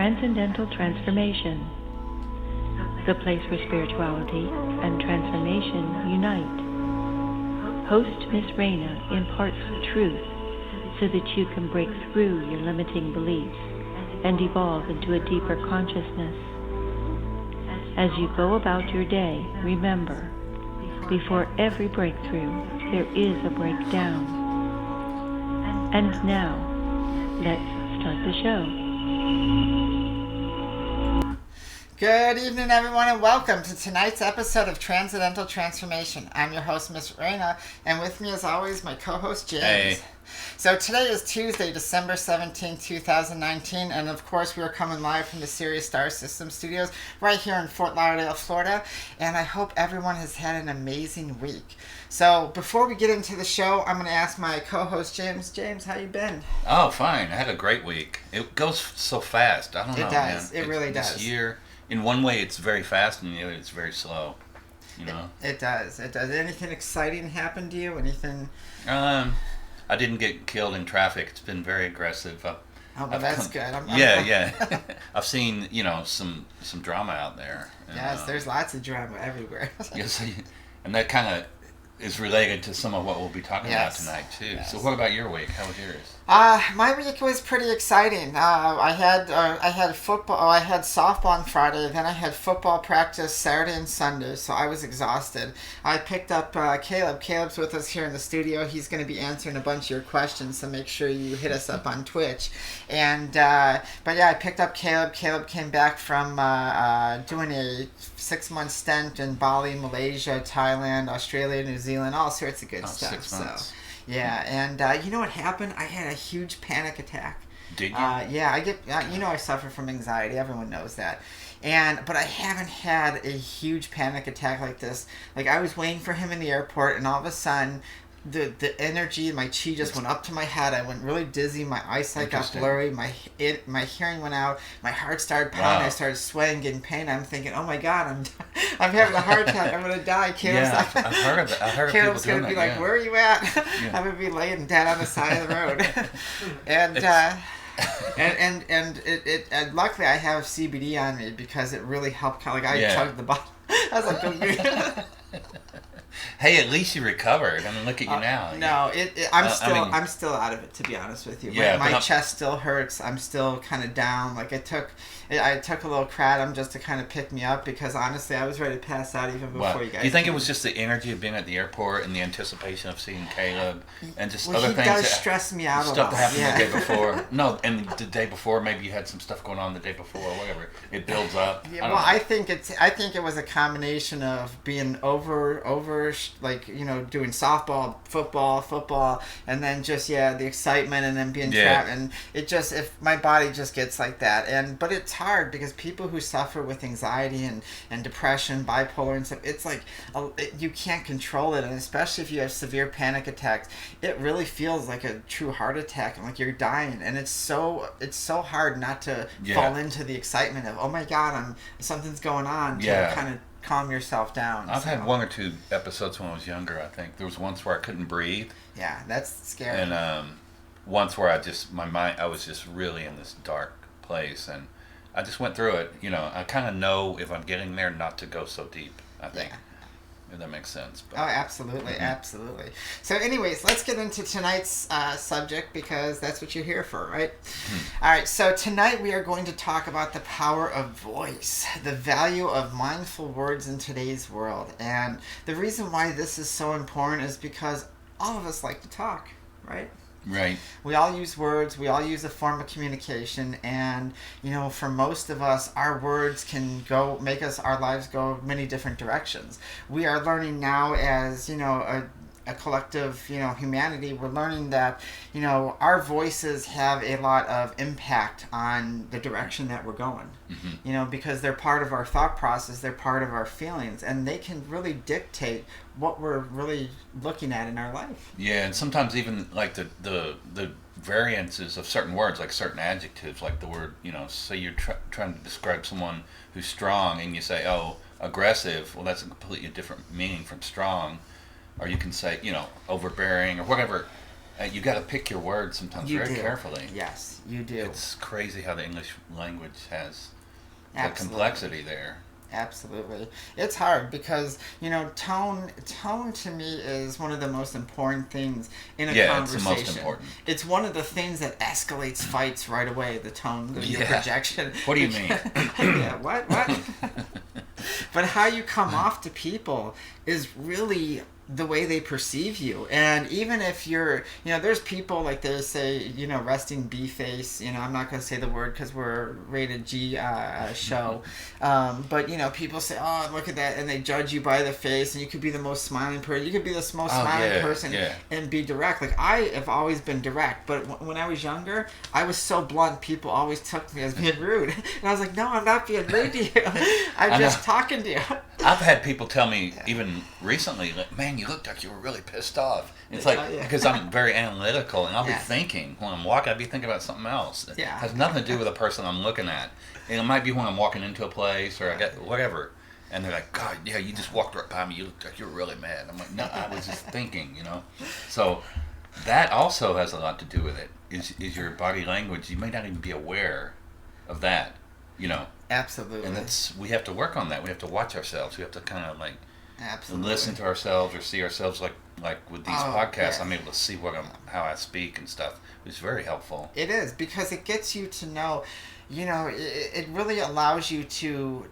Transcendental Transformation, the place where spirituality and transformation unite. Host Miss Raina imparts truth so that you can break through your limiting beliefs and evolve into a deeper consciousness. As you go about your day, remember, before every breakthrough, there is a breakdown. And now, let's start the show. Good evening, everyone, and welcome to tonight's episode of Transcendental Transformation. I'm your host, Miss Raina, and with me, as always, my co-host, James. Hey. So today is Tuesday, December 17, 2019, and of course we are coming live from the Sirius Star System Studios right here in Fort Lauderdale, Florida, and I hope everyone has had an amazing week. So before we get into the show, I'm going to ask my co-host, James. James, how you been? Oh, fine. I had a great week. It goes so fast. I don't know, It does. man. It really does. This year, in one way, it's very fast, and in the other, it's very slow. You know? It does. It does. Anything exciting happen to you? Anything? I didn't get killed in traffic. It's been very aggressive. That's good. Yeah. I've seen, some drama out there. And, yes, there's lots of drama everywhere. Yes, and that kind of is related to some of what we'll be talking about tonight too. Yes. So what about your week? How was yours? My week was pretty exciting. I had football. I had softball on Friday. Then I had football practice Saturday and Sunday. So I was exhausted. I picked up Caleb. Caleb's with us here in the studio. He's going to be answering a bunch of your questions. So make sure you hit us up on Twitch. And but yeah, I picked up Caleb. Caleb came back from doing a 6-month stint in Bali, Malaysia, Thailand, Australia, New Zealand, all sorts of good stuff. 6 months. So. Yeah, and you know what happened? I had a huge panic attack. Did you? Yeah, I get. I suffer from anxiety. Everyone knows that. But I haven't had a huge panic attack like this. Like I was waiting for him in the airport, and all of a sudden, the energy, my chi just went up to my head. I went really dizzy. My eyesight got blurry. My hearing went out. My heart started pounding. Wow. I started sweating, getting pain. I'm thinking, oh my God, I'm having a heart attack. I'm gonna die. Caleb's I've heard of it. I've heard of people doing gonna be that, like, yeah. where are you at? Yeah. I'm gonna be laying dead on the side of the road. and and luckily I have CBD on me because it really helped. I chugged the bottle. I was like, oh, Hey, at least you recovered. I mean, look at you now. No, I'm still out of it, to be honest with you. Yeah, my chest still hurts. I'm still kind of down. Like I took a little kratom just to kind of pick me up because honestly I was ready to pass out even before you guys. Do you think it was just the energy of being at the airport and the anticipation of seeing Caleb and just other things? He does stress me out a lot. Stuff that happened the day before. No, and the day before maybe you had some stuff going on the day before or whatever. It builds up. Yeah, I think it was a combination of being over like doing softball, football, and then just the excitement and then being trapped, and it just if my body just gets like that, but it's hard because people who suffer with anxiety and depression, bipolar and stuff, it's like you can't control it, and especially if you have severe panic attacks, it really feels like a true heart attack and like you're dying, and it's so hard not to fall into the excitement of, oh my God, something's going on, to kind of calm yourself down. I've had 1 or 2 episodes when I was younger. I think there was once where I couldn't breathe. Yeah, that's scary. And once where I was just really in this dark place, and I just went through it. I kind of know if I'm getting there not to go so deep, I think. Yeah. If that makes sense. But. Oh, absolutely, absolutely. So anyways, let's get into tonight's subject because that's what you're here for, right? All right, so tonight we are going to talk about the power of voice, the value of mindful words in today's world. And the reason why this is so important is because all of us like to talk, right? Right. We all use words. We all use a form of communication, and for most of us, our words can make our lives go many different directions. We are learning now, as a collective, humanity. We're learning that our voices have a lot of impact on the direction that we're going. Mm-hmm. Because they're part of our thought process. They're part of our feelings, and they can really dictate what we're really looking at in our life. Yeah, and sometimes even like the variances of certain words, like certain adjectives, like the word, say you're trying to describe someone who's strong, and you say, oh, aggressive. Well, that's a completely different meaning from strong. Or you can say, overbearing or whatever You got to pick your words sometimes very carefully. Yes, you do. It's crazy how the English language has the Absolutely. complexity there. Absolutely. It's hard because, tone to me is one of the most important things in a conversation. It's the most important. It's one of the things that escalates fights right away, the tone, your projection. What do you mean? Yeah, what? But how you come off to people is really the way they perceive you. And even if you're, there's people like they say, resting B face, I'm not going to say the word because we're rated G show. But, people say, oh, look at that. And they judge you by the face, and you could be the most smiling person. You could be the most smiling person and be direct. Like, I have always been direct. But when I was younger, I was so blunt. People always took me as being rude. And I was like, no, I'm not being rude to you. I'm just talking to you. I've had people tell me, even recently, like, man, you looked like you were really pissed off. It's like, because I'm very analytical, and I'll be thinking, when I'm walking, I'll be thinking about something else. It has nothing to do with the person I'm looking at. And it might be when I'm walking into a place, or I get whatever, and they're like, God, yeah, you just walked right by me, you looked like you were really mad. I'm like, no, I was just thinking, So that also has a lot to do with it, is your body language. You may not even be aware of that, Absolutely. And we have to work on that. We have to watch ourselves. We have to kind of like Absolutely. listen to ourselves or see ourselves like with these podcasts. Yes. I'm able to see how I speak and stuff. It's very helpful. It is, because it gets you to know, it really allows you to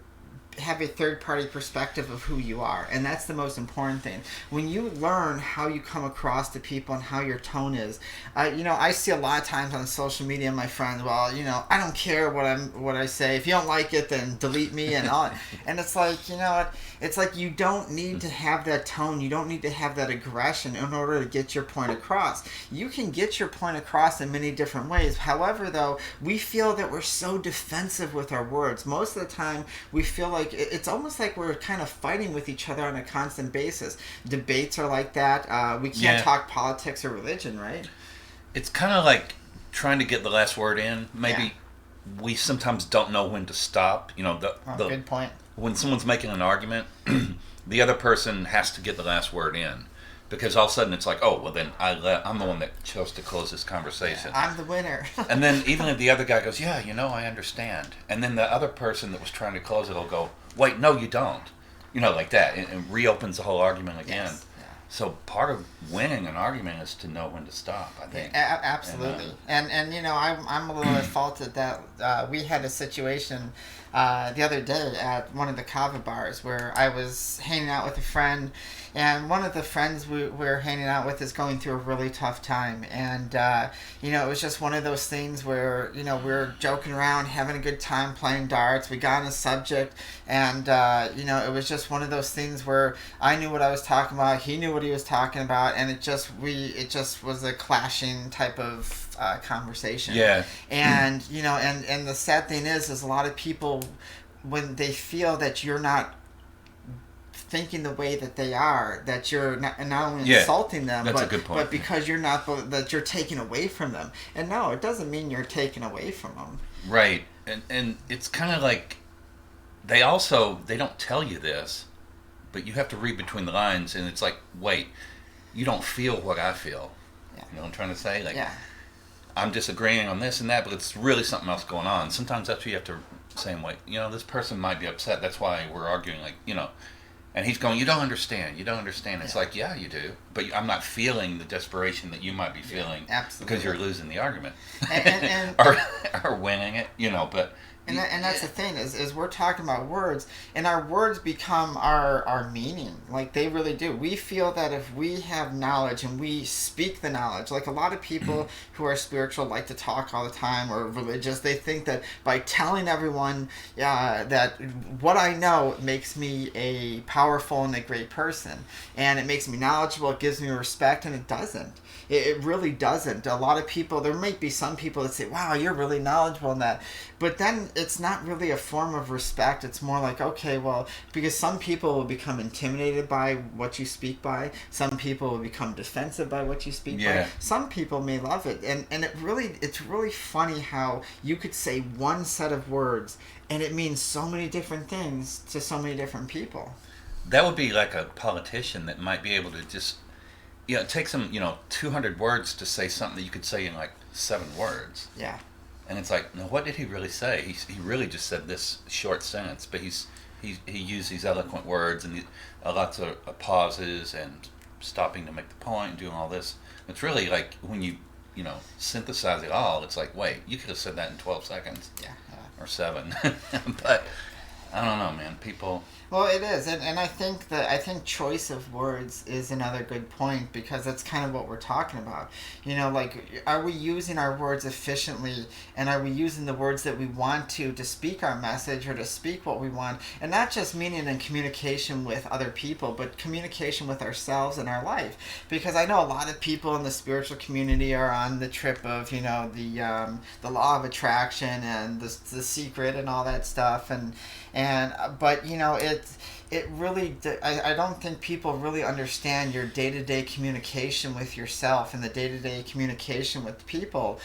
have a third-party perspective of who you are, and that's the most important thing. When you learn how you come across to people and how your tone is, I see a lot of times on social media, my friends, well, I don't care what I say. If you don't like it, then delete me and all. And it's like, it's like you don't need to have that tone. You don't need to have that aggression in order to get your point across. You can get your point across in many different ways. However, though, we feel that we're so defensive with our words. Most of the time, we feel like it's almost like we're kind of fighting with each other on a constant basis. Debates are like that. We can't talk politics or religion, right? It's kind of like trying to get the last word in. Maybe we sometimes don't know when to stop. Good point. When someone's making an argument, the other person has to get the last word in. Because all of a sudden it's like, oh, well then I'm the one that chose to close this conversation. I'm the winner. And then even if the other guy goes, yeah, I understand. And then the other person that was trying to close it will go, wait, no, you don't. Like that. And reopens the whole argument again. Yes. Yeah. So part of winning an argument is to know when to stop, I think. Absolutely. And I'm a little at fault at that. We had a situation the other day at one of the kava bars where I was hanging out with a friend, and one of the friends we were hanging out with is going through a really tough time. And, it was just one of those things where, we were joking around, having a good time playing darts. We got on a subject, and, it was just one of those things where I knew what I was talking about, he knew what he was talking about, and it just was a clashing type of conversation. Yeah. And, and the sad thing is a lot of people, when they feel that you're not thinking the way that they are, that you're not only insulting them, that's a good point. But because you're not, that you're taking away from them. And no, it doesn't mean you're taking away from them. Right. And it's kind of like they don't tell you this, but you have to read between the lines, and it's like, wait, you don't feel what I feel. Yeah. You know what I'm trying to say? Like, I'm disagreeing on this and that, but it's really something else going on. Sometimes that's what you have to say, wait, this person might be upset. That's why we're arguing, and he's going, you don't understand. It's like, yeah, you do. But I'm not feeling the desperation that you might be feeling. Absolutely. Because you're losing the argument. And or winning it, but... And that's the thing, is we're talking about words, and our words become our meaning. Like, they really do. We feel that if we have knowledge and we speak the knowledge, like a lot of people who are spiritual like to talk all the time, or religious, they think that by telling everyone that what I know makes me a powerful and a great person, and it makes me knowledgeable, it gives me respect, and it doesn't. It really doesn't. A lot of people, there might be some people that say, wow, you're really knowledgeable in that. But then it's not really a form of respect. It's more like, okay, well, because some people will become intimidated by what you speak by. Some people will become defensive by what you speak by. Some people may love it. And it's really funny how you could say one set of words and it means so many different things to so many different people. That would be like a politician that might be able to just Yeah, it takes him, 200 words to say something that you could say in like 7 words. Yeah. And it's like, no, what did he really say? He really just said this short sentence, but he used these eloquent words and lots of pauses and stopping to make the point and doing all this. It's really like when you synthesize it all, it's like, wait, you could have said that in 12 seconds. Yeah. Or 7. But I don't know, man. People. Well, it is, and I think choice of words is another good point, because that's kind of what we're talking about. Like, are we using our words efficiently, and are we using the words that we want to speak our message or to speak what we want, and not just meaning in communication with other people, but communication with ourselves and our life. Because I know a lot of people in the spiritual community are on the trip of the law of attraction and the secret and all that stuff, but it really, I don't think people really understand your day-to-day communication with yourself and the day-to-day communication with people,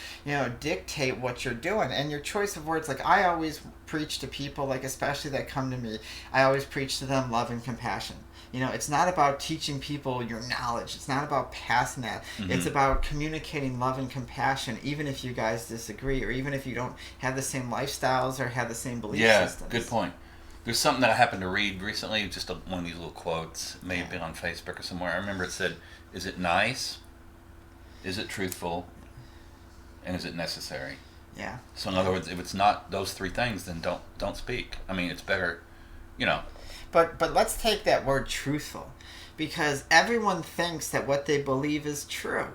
dictate what you're doing. And your choice of words, like I always preach to people, like especially that come to me, I always preach to them love and compassion. It's not about teaching people your knowledge. It's not about passing that. Mm-hmm. It's about communicating love and compassion, even if you guys disagree, or even if you don't have the same lifestyles or have the same belief systems. Yeah, good point. There's something that I happened to read recently, just one of these little quotes. It may have been on Facebook or somewhere. I remember it said, is it nice? Is it truthful? And is it necessary? Yeah. So in other words, if it's not those 3 things, then don't speak. I mean, it's better, But let's take that word truthful, because everyone thinks that what they believe is true.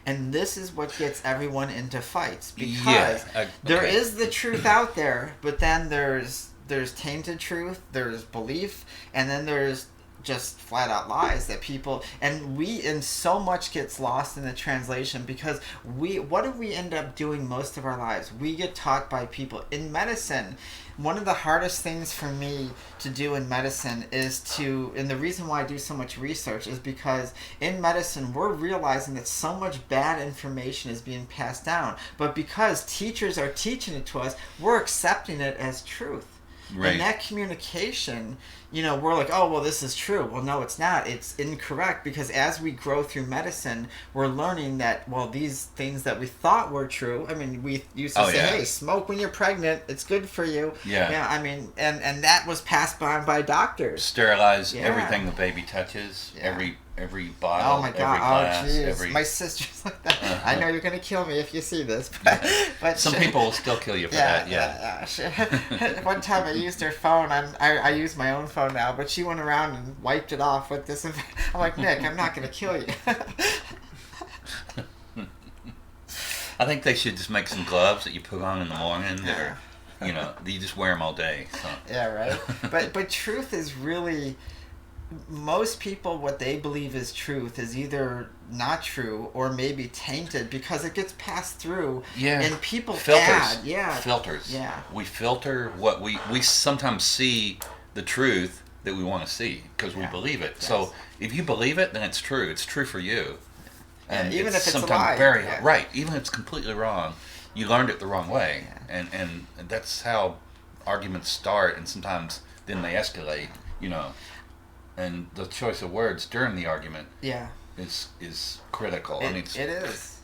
And this is what gets everyone into fights, because there is the truth out there, but then there's tainted truth, there's belief, and then there's just flat out lies that people, and so much gets lost in the translation, because what do we end up doing most of our lives? We get taught by people. In medicine, one of the hardest things for me to do in medicine and the reason why I do so much research is because in medicine we're realizing that so much bad information is being passed down, but because teachers are teaching it to us, we're accepting it as truth. Right. And that communication, we're like, oh, well, this is true. Well, no, it's not. It's incorrect, because as we grow through medicine, we're learning that, well, these things that we thought were true, I mean, we used to say, hey, smoke when you're pregnant. It's good for you. Yeah. Yeah, I mean, and that was passed on by doctors. Sterilize everything the baby touches, every bottle, oh my God. every glass. My sister's like that. I know you're going to kill me if you see this. But some people will still kill you for that, One time I used her phone. I use my own phone now, but she went around and wiped it off with this. I'm like, Nick, I'm not going to kill you. I think they should just make some gloves that you put on in the morning that are, you just wear them all day. So. Yeah, right. But truth is really... most people, what they believe is truth is either not true or maybe tainted, because it gets passed through. Yeah. And people filters. Filters. Yeah. We filter what we sometimes see the truth that we want to see because we believe it. Yes. So if you believe it, then it's true. It's true for you. And even if it's sometimes a lie. Right. Even if it's completely wrong, you learned it the wrong way, and that's how arguments start, and sometimes then they escalate. And the choice of words during the argument is critical. It is.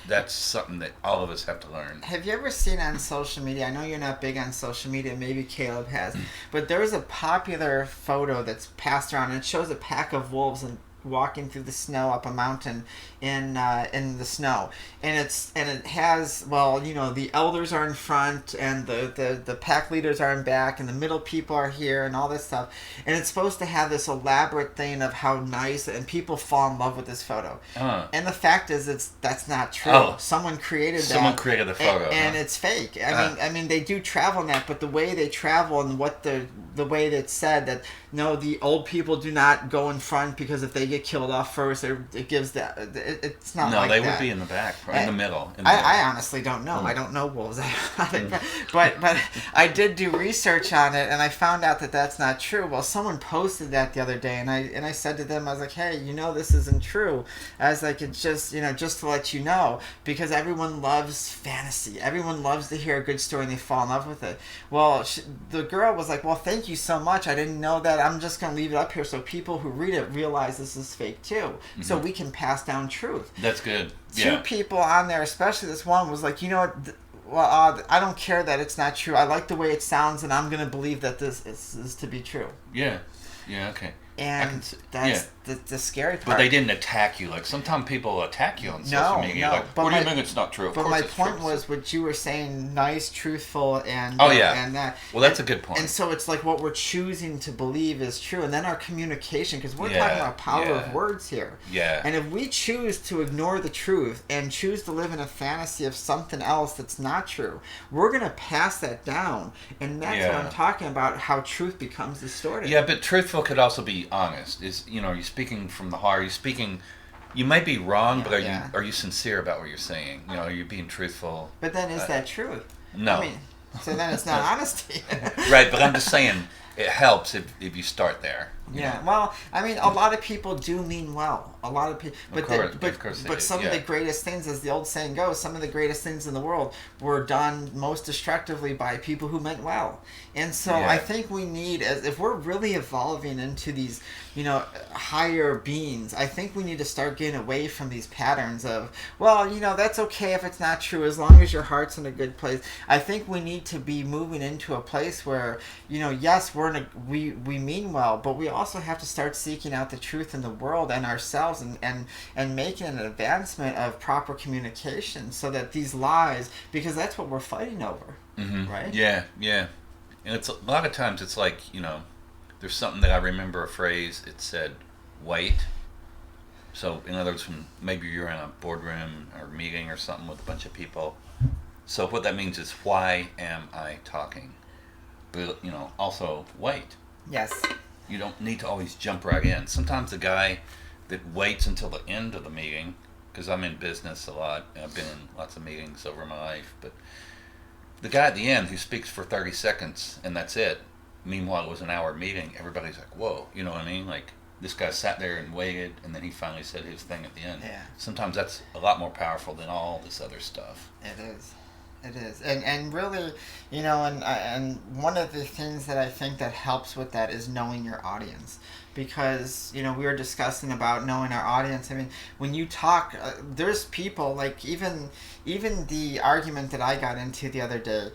That's something that all of us have to learn. Have you ever seen on social media, I know you're not big on social media, maybe Caleb has, but there's a popular photo that's passed around, and it shows a pack of wolves walking through the snow up a mountain in the snow, and it has, the elders are in front, and the pack leaders are in back, and the middle people are here, and all this stuff, and it's supposed to have this elaborate thing of how nice, and people fall in love with this photo. And the fact is, that's not true. Someone created the photo, and it's fake. I mean they do travel in that, but the way they travel and what the way that's said that no, the old people do not go in front, because if they get killed off first, it gives that. It's not like that. No, they would be in the back, in the middle. I honestly don't know. I don't know wolves. but I did do research on it, and I found out that that's not true. Well, someone posted that the other day, and I said to them, I was like, hey, this isn't true. I was like, it's just just to let you know, because everyone loves fantasy. Everyone loves to hear a good story, and they fall in love with it. Well, the girl was like, well, thank you so much. I didn't know that. I'm just gonna leave it up here so people who read it realize this is fake too. So we can pass down truth. That's good. Two people on there, especially this one, was like, you know what, I don't care that it's not true. I like the way it sounds, and I'm going to believe that this is to be true. Yeah, okay. And that's the scary part. But they didn't attack you. Like, sometimes people attack you on social media. No, like, what do you mean it's not true? Of but course my it's point true. was what you were saying, nice, truthful, and and that. Well, that's a good point. And so it's like what we're choosing to believe is true, and then our communication, because we're talking about power of words here. Yeah. And if we choose to ignore the truth and choose to live in a fantasy of something else that's not true, we're going to pass that down, and that's what I'm talking about. How truth becomes distorted. Yeah, but truthful could also be honest. You're speaking from the heart. You might be wrong, but are you sincere about what you're saying? Are you being truthful? But then is that truth? No. I mean, so then it's not honesty. Right, but I'm just saying it helps if you start there. Yeah, well, I mean, a lot of people do mean well. A lot of people, but some of the greatest things, as the old saying goes, some of the greatest things in the world were done most destructively by people who meant well. And so I think we need, if we're really evolving into these, higher beings, I think we need to start getting away from these patterns of, well, that's okay if it's not true as long as your heart's in a good place. I think we need to be moving into a place where, yes, we mean well, but we also have to start seeking out the truth in the world and ourselves and making an advancement of proper communication so that these lies, because that's what we're fighting over, right? Yeah. And it's a lot of times it's like, there's something that I remember a phrase, it said, wait. So in other words, when maybe you're in a boardroom or meeting or something with a bunch of people. So what that means is, why am I talking? But, also wait. Yes. You don't need to always jump right in. Sometimes the guy that waits until the end of the meeting, because I'm in business a lot, and I've been in lots of meetings over my life, but the guy at the end who speaks for 30 seconds and that's it, meanwhile it was an hour meeting, everybody's like, whoa, you know what I mean? Like, this guy sat there and waited, and then he finally said his thing at the end. Yeah. Sometimes that's a lot more powerful than all this other stuff. It is, and really, and one of the things that I think that helps with that is knowing your audience, because we were discussing about knowing our audience. I mean, when you talk, there's people like even the argument that I got into the other day,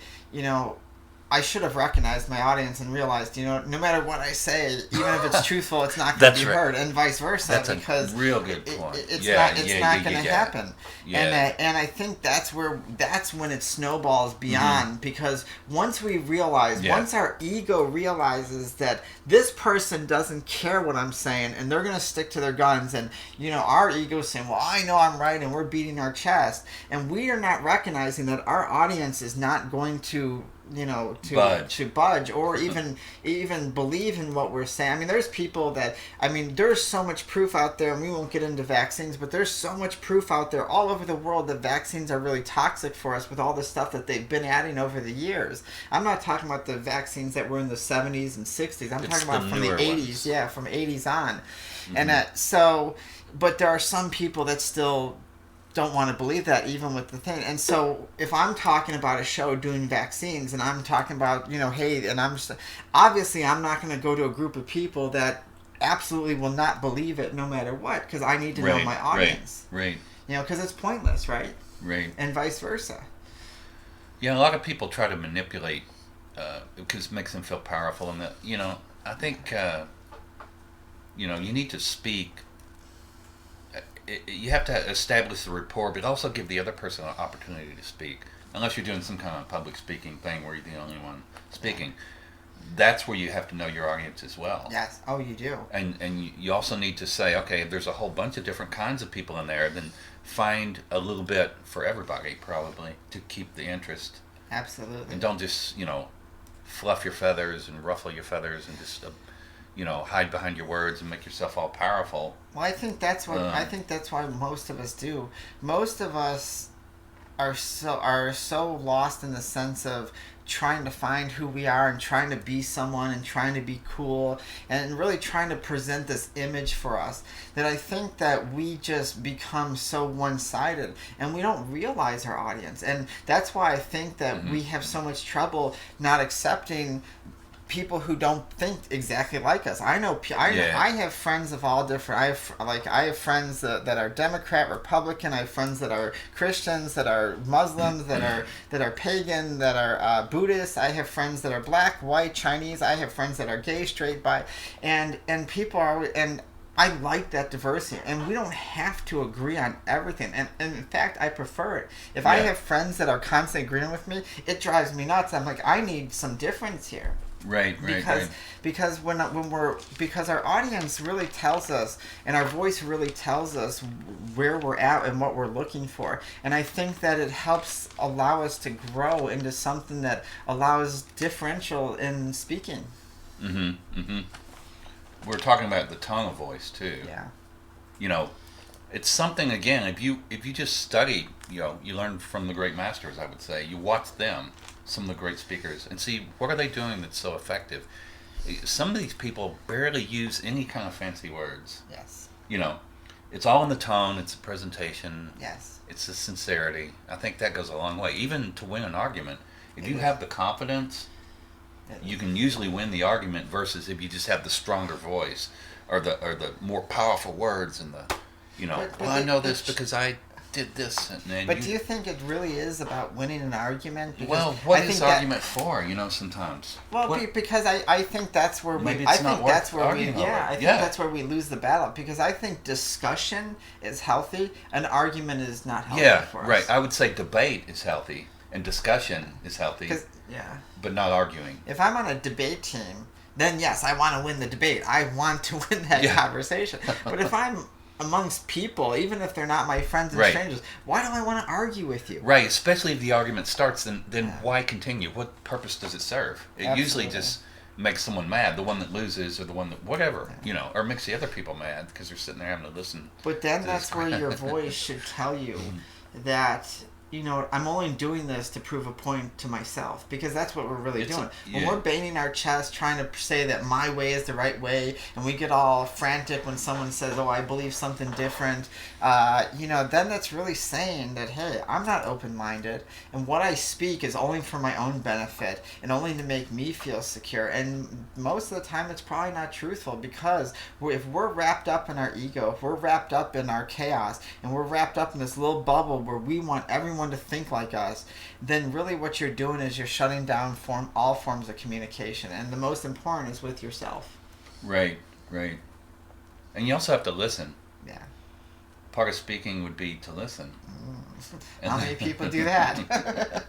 I should have recognized my audience and realized, no matter what I say, even if it's truthful, it's not going to be heard, and vice versa. That's because a real good point. It's not going to happen. Yeah. And I think that's when it snowballs beyond, because once we realize, once our ego realizes that this person doesn't care what I'm saying, and they're going to stick to their guns, and our ego saying, well, I know I'm right, and we're beating our chest, and we are not recognizing that our audience is not going to budge or even believe in what we're saying. I mean, there's people that, there's so much proof out there, and we won't get into vaccines, but there's so much proof out there all over the world that vaccines are really toxic for us with all the stuff that they've been adding over the years. I'm not talking about the vaccines that were in the 70s and 60s. I'm talking about from the 80s, ones. From 80s on. And but there are some people that still don't want to believe that, even with the thing. And so if I'm talking about a show doing vaccines, and I'm talking about, hey, and obviously I'm not going to go to a group of people that absolutely will not believe it no matter what, because I need to know my audience. Right. Because it's pointless, right? Right. And vice versa. Yeah, a lot of people try to manipulate because it makes them feel powerful. And I think, you need to speak. You have to establish the rapport, but also give the other person an opportunity to speak. Unless you're doing some kind of public speaking thing where you're the only one speaking. That's where you have to know your audience as well. Yes. Oh, you do. And you also need to say, okay, if there's a whole bunch of different kinds of people in there, then find a little bit for everybody, probably, to keep the interest. Absolutely. And don't just, fluff your feathers and ruffle your feathers and just... hide behind your words and make yourself all powerful. Well, I think that's why most of us do. Most of us are so lost in the sense of trying to find who we are and trying to be someone and trying to be cool and really trying to present this image for us, that I think that we just become so one-sided and we don't realize our audience. And that's why I think that we have so much trouble not accepting people who don't think exactly like us. I have friends of all different. I have friends that are Democrat, Republican. I have friends that are Christians, that are Muslims, that are pagan, that are Buddhist. I have friends that are black, white, Chinese. I have friends that are gay, straight, bi, and people are and. I like that diversity, and we don't have to agree on everything. And in fact, I prefer it. If I have friends that are constantly agreeing with me, it drives me nuts. I'm like, I need some difference here. Right. Because because our audience really tells us, and our voice really tells us where we're at and what we're looking for. And I think that it helps allow us to grow into something that allows differential in speaking. We're talking about the tone of voice too. Yeah. You know, it's something, again, if you just study, you learn from the great masters, I would say. You watch them, some of the great speakers, and see what are they doing that's so effective. Some of these people barely use any kind of fancy words. Yes. It's all in the tone, it's the presentation. Yes. It's the sincerity. I think that goes a long way. Even to win an argument, if you have the confidence, you can usually win the argument versus if you just have the stronger voice or the more powerful words and I know this because I did this. But do you think it really is about winning an argument? Because what is argument for? Sometimes. Well, because I think that's where we. Maybe it's not worth arguing over. I think that's where we lose the battle, because I think discussion is healthy, an argument is not healthy for us. Right. I would say debate is healthy and discussion is healthy. Yeah. But not arguing. If I'm on a debate team, then yes, I want to win the debate. I want to win that conversation. But if I'm amongst people, even if they're not my friends and strangers, why do I want to argue with you? Right, especially if the argument starts, then why continue? What purpose does it serve? It usually just makes someone mad, the one that loses or the one that whatever, or makes the other people mad because they're sitting there having to listen. But then that's where your voice should tell you that I'm only doing this to prove a point to myself, because that's what we're really doing. When we're banging our chest trying to say that my way is the right way, and we get all frantic when someone says, oh, I believe something different, then that's really saying that, hey, I'm not open-minded, and what I speak is only for my own benefit and only to make me feel secure. And most of the time it's probably not truthful, because if we're wrapped up in our ego, if we're wrapped up in our chaos, and we're wrapped up in this little bubble where we want everyone to think like us, then really what you're doing is you're shutting down all forms of communication, and the most important is with yourself. Right. And you also have to listen. Yeah. Part of speaking would be to listen. How many people do that?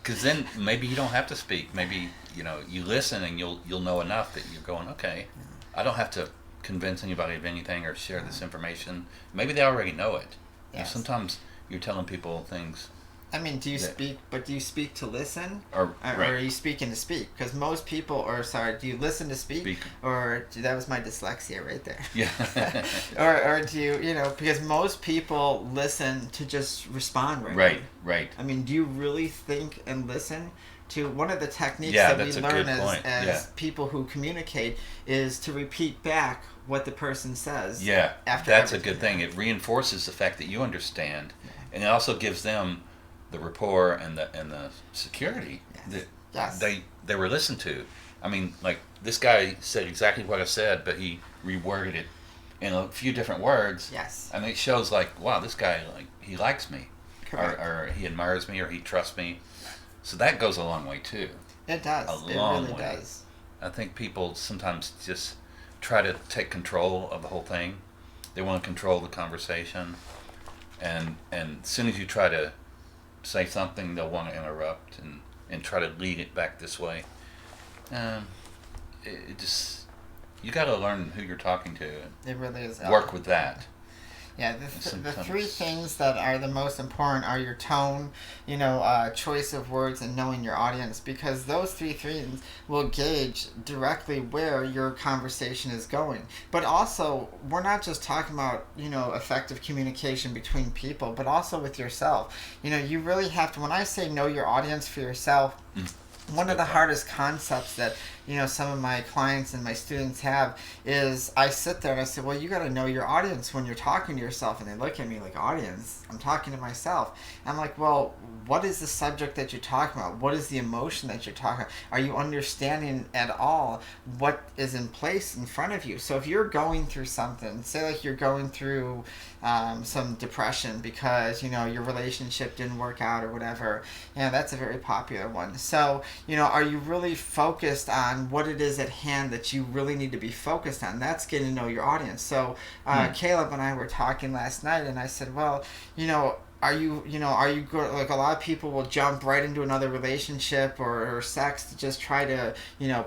Because then maybe you don't have to speak. Maybe you listen and you'll know enough that you're going, okay, I don't have to convince anybody of anything or share this information. Maybe they already know it. Yes. Sometimes you're telling people things. I mean, do you speak to listen? Or are you speaking to speak? Because most people, do you listen to speak? Or that was my dyslexia right there. Yeah. or do you, because most people listen to just respond right. Right. I mean, do you really think and listen? To one of the techniques that we learn as people who communicate is to repeat back what the person says. Yeah, after that's a good thing. It reinforces the fact that you understand, and it also gives them the rapport and the security that they were listened to. I mean, like, this guy said exactly what I said, but he reworded it in a few different words. Yes. I mean, it shows like, wow, this guy, like, he likes me, or he admires me, or he trusts me. So that goes a long way too. It does. It really does. I think people sometimes just try to take control of the whole thing. They want to control the conversation, and as soon as you try to say something, they'll want to interrupt and try to lead it back this way. It just, you got to learn who you're talking to. It really is. Work with that. Yeah, the three things that are the most important are your tone, choice of words, and knowing your audience, because those three things will gauge directly where your conversation is going. But also, we're not just talking about, effective communication between people, but also with yourself. You really have to, when I say know your audience for yourself, one of the hardest concepts that some of my clients and my students have is I sit there and I say, well, you got to know your audience when you're talking to yourself, and they look at me like, audience? I'm talking to myself. I'm like, well, what is the subject that you're talking about? What is the emotion that you're talking about? Are you understanding at all what is in place in front of you? So if you're going through something, say like you're going through some depression because your relationship didn't work out or whatever, that's a very popular one. So are you really focused on what it is at hand that you really need to be focused on? That's getting to know your audience. So Caleb and I were talking last night, and I said, well, are you like, a lot of people will jump right into another relationship or sex to just try to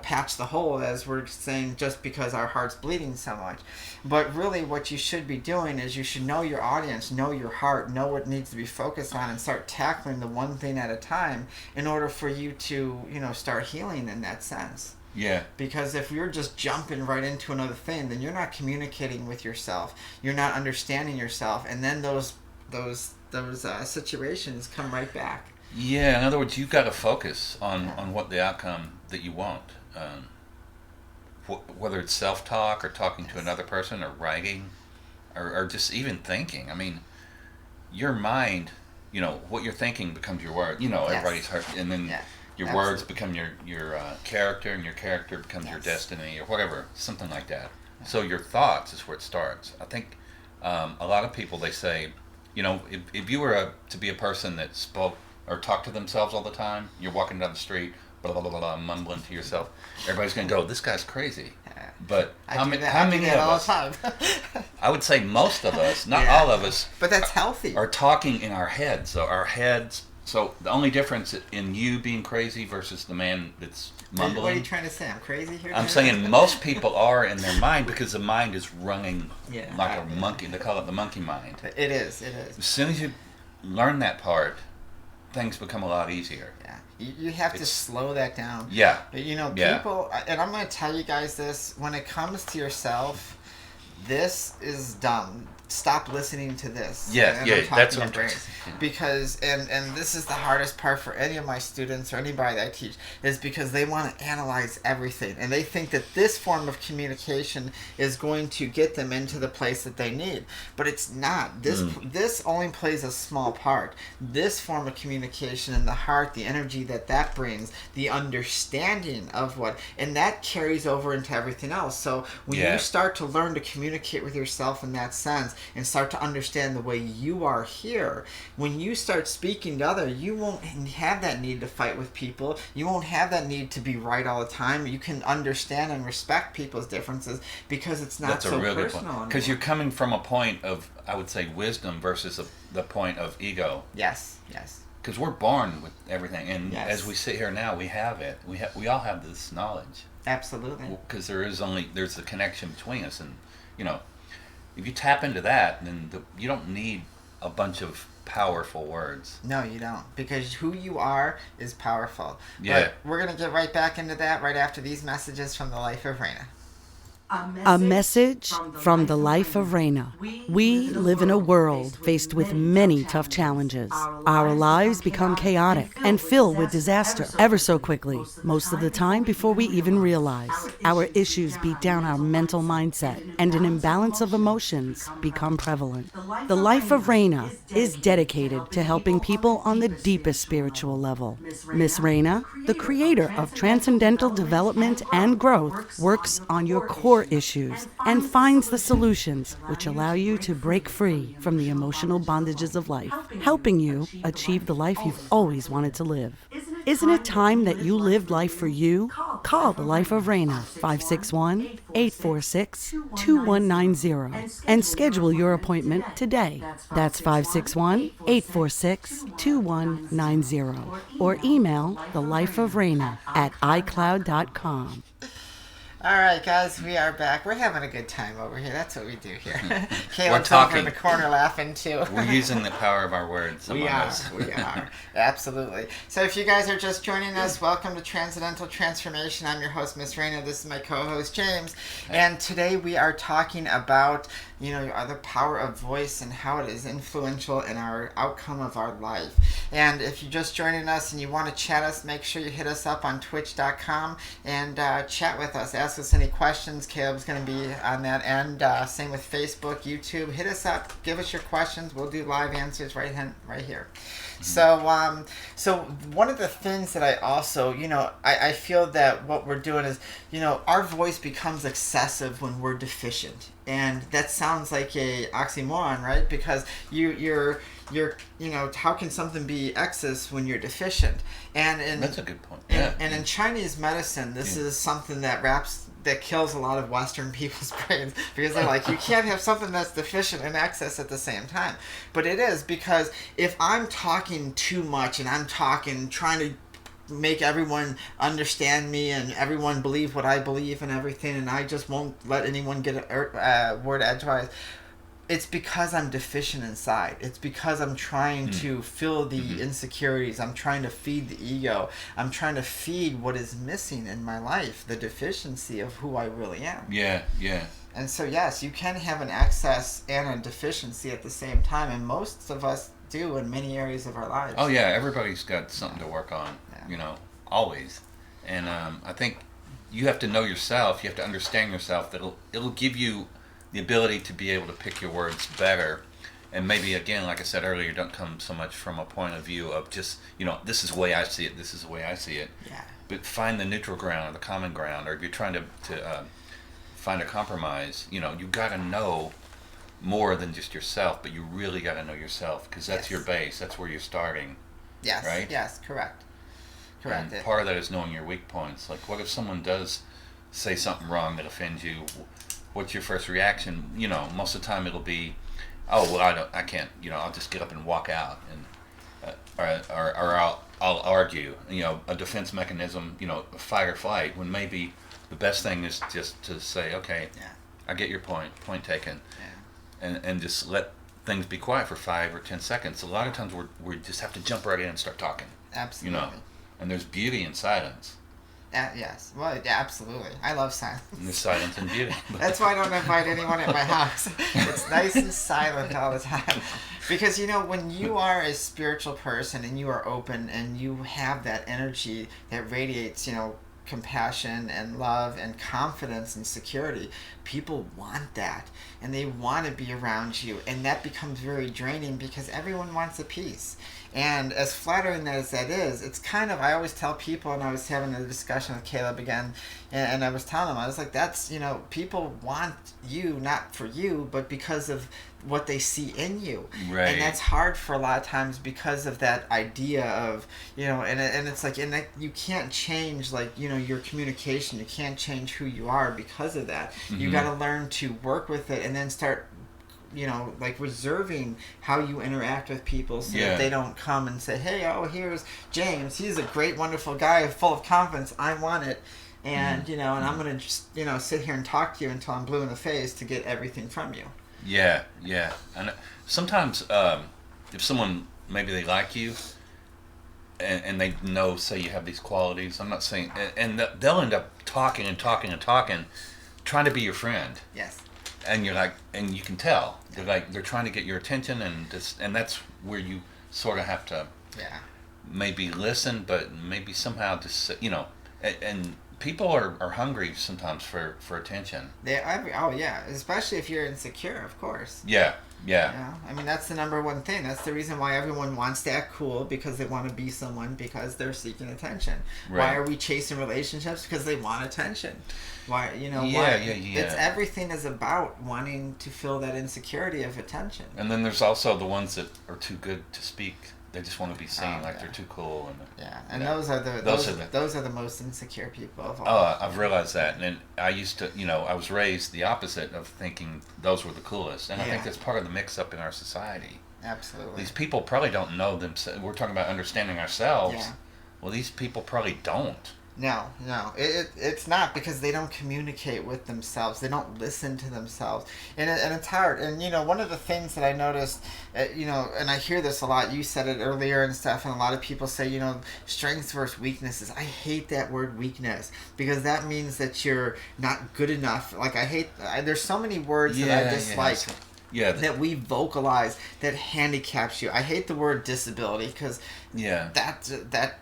patch the hole, as we're saying, just because our heart's bleeding so much. But really what you should be doing is you should know your audience, know your heart, know what needs to be focused on, and start tackling the one thing at a time in order for you to start healing in that sense. Yeah. Because if you're just jumping right into another thing, then you're not communicating with yourself. You're not understanding yourself, and then those situations come right back. Yeah, in other words, you've got to focus on what the outcome that you want. Whether it's self-talk or talking to another person or writing or just even thinking. I mean, your mind, what you're thinking becomes your word. Everybody's heard, and then your words become your character, and your character becomes your destiny, or whatever, something like that. So your thoughts is where it starts. I think a lot of people, they say, if you were to be a person that spoke or talked to themselves all the time, you're walking down the street, blah, blah, blah, blah, mumbling to yourself, everybody's going to go, this guy's crazy. But how many of us? I would say most of us, not all of us, but that's healthy, are talking in our heads. So the only difference in you being crazy versus the man that's mumbling. What are you trying to say? I'm crazy here? I'm saying most people are in their mind because the mind is running like a monkey. They call it the monkey mind. It is. As soon as you learn that part, things become a lot easier. Yeah. You have to slow that down. Yeah. But people, and I'm going to tell you guys this, when it comes to yourself, this is dumb. Stop listening to this. That's what I'm saying. Because, and this is the hardest part for any of my students or anybody that I teach, is because they want to analyze everything. And they think that this form of communication is going to get them into the place that they need. But it's not. This only plays a small part. This form of communication and the heart, the energy that brings, the understanding of and that carries over into everything else. So when you start to learn to communicate with yourself in that sense, and start to understand the way you are here, when you start speaking to others, you won't have that need to fight with people. You won't have that need to be right all the time. You can understand and respect people's differences because it's not so personal. Because you're coming from a point of, I would say, wisdom versus the point of ego. Yes. Because we're born with everything, and as we sit here now, we have it. We all have this knowledge. Absolutely. Because there's the connection between us, and if you tap into that, then you don't need a bunch of powerful words. No, you don't. Because who you are is powerful. Yeah. But we're going to get right back into that right after these messages from the life of Raina. A message from the life of Raina. We live in a world faced with many tough challenges. Our lives become chaotic and filled with disaster ever so quickly, most of the time before we even realize. Our issues beat down our mental mindset, and an imbalance of emotions become prevalent. The life of Raina is dedicated to helping people on the deepest spiritual level. Miss Raina, the creator of Transcendental Development and Growth, works on your core issues and finds the solutions which allow you to break free from the emotional bondages of life, helping you achieve the life you've always wanted to live. Isn't it time that you lived life for you? Call the Life of Raina, 561-846-2190, and schedule your appointment today. That's 561-846-2190, or email thelifeofraina@icloud.com. All right, guys, we are back. We're having a good time over here. That's what we do here. We're Caleb's talking. over in the corner laughing, too. We're using the power of our words among us. We are. Absolutely. So if you guys are just joining us, welcome to Transcendental Transformation. I'm your host, Miss Raina. This is my co-host, James. And today we are talking about, the power of voice and how it is influential in our outcome of our life. And if you're just joining us and you want to chat us, make sure you hit us up on twitch.com and chat with us. Ask us any questions. Caleb's going to be on that end. Same with Facebook, YouTube. Hit us up. Give us your questions. We'll do live answers right here. So, so one of the things that I also, I feel that what we're doing is, our voice becomes excessive when we're deficient. And that sounds like a oxymoron, right? Because you're how can something be excess when you're deficient? And that's a good point. And in Chinese medicine, this is something that kills a lot of Western people's brains, because they're like, you can't have something that's deficient and excess at the same time. But it is, because if I'm talking too much and I'm trying to make everyone understand me and everyone believe what I believe and everything, and I just won't let anyone get a word edgewise, it's because I'm deficient inside. It's because I'm trying to fill the insecurities. I'm trying to feed the ego. I'm trying to feed what is missing in my life, the deficiency of who I really am. Yeah. And so, yes, you can have an excess and a deficiency at the same time, and most of us do in many areas of our lives. Oh, yeah, everybody's got something to work on, always. And I think you have to know yourself. You have to understand yourself. It'll give you the ability to be able to pick your words better, and maybe, again, like I said earlier, don't come so much from a point of view of just, this is the way I see it, this is the way I see it. Yeah. But find the neutral ground or the common ground, or if you're trying to find a compromise, you've got to know more than just yourself, but you really got to know yourself, because that's your base, that's where you're starting. Yes. Right? Yes, correct. And part of that is knowing your weak points. Like, what if someone does say something wrong that offends you? What's your first reaction? Most of the time it'll be, oh, well, I can't, I'll just get up and walk out, and or I'll argue, a defense mechanism, fight or flight, when maybe the best thing is just to say, okay, I get your point taken, and just let things be quiet for 5 or 10 seconds. A lot of times we just have to jump right in and start talking. Absolutely. And there's beauty in silence. Yes. Well, yeah, absolutely. I love silence. And there's silence and beauty. That's why I don't invite anyone at my house. It's nice and silent all the time. Because, when you are a spiritual person and you are open and you have that energy that radiates, compassion and love and confidence and security, people want that. And they want to be around you. And that becomes very draining, because everyone wants a piece. And as flattering as that is, it's kind of, I always tell people, and I was having a discussion with Caleb again, and I was telling him, I was like, that's, people want you, not for you, but because of what they see in you. Right. And that's hard for a lot of times because of that idea of, and it's like, and that you can't change, like, your communication. You can't change who you are because of that. You got to learn to work with it and then start, like reserving how you interact with people, so that they don't come and say, hey, here's James. He's a great, wonderful guy full of confidence. I want it. And, and I'm going to just, sit here and talk to you until I'm blue in the face to get everything from you. Yeah. And sometimes if someone, maybe they like you, and they know, say, you have these qualities, I'm not saying, and they'll end up talking, trying to be your friend. Yes. And you're like, and you can tell they're trying to get your attention, and that's where you sort of have to maybe listen, but maybe somehow just and people are hungry sometimes for attention. Especially if you're insecure, of course. Yeah. I mean, that's the number one thing. That's the reason why everyone wants to act cool, because they want to be someone, because they're seeking attention. Right. Why are we chasing relationships? Because they want attention. Why, why? It's everything is about wanting to fill that insecurity of attention. And then there's also the ones that are too good to speak. They just want to be seen, they're too cool. And those are the most insecure people of all. Oh, I've realized that. And I used to, I was raised the opposite of thinking those were the coolest. And I think that's part of the mix-up in our society. Absolutely. These people probably don't know themselves. We're talking about understanding ourselves. Yeah. Well, these people probably don't. No, no, it's not, because they don't communicate with themselves. They don't listen to themselves, and it's hard. And one of the things that I noticed, and I hear this a lot. You said it earlier and stuff, and a lot of people say, strengths versus weaknesses. I hate that word weakness, because that means that you're not good enough. Like there's so many words that I dislike. That we vocalize that handicaps you. I hate the word disability, because that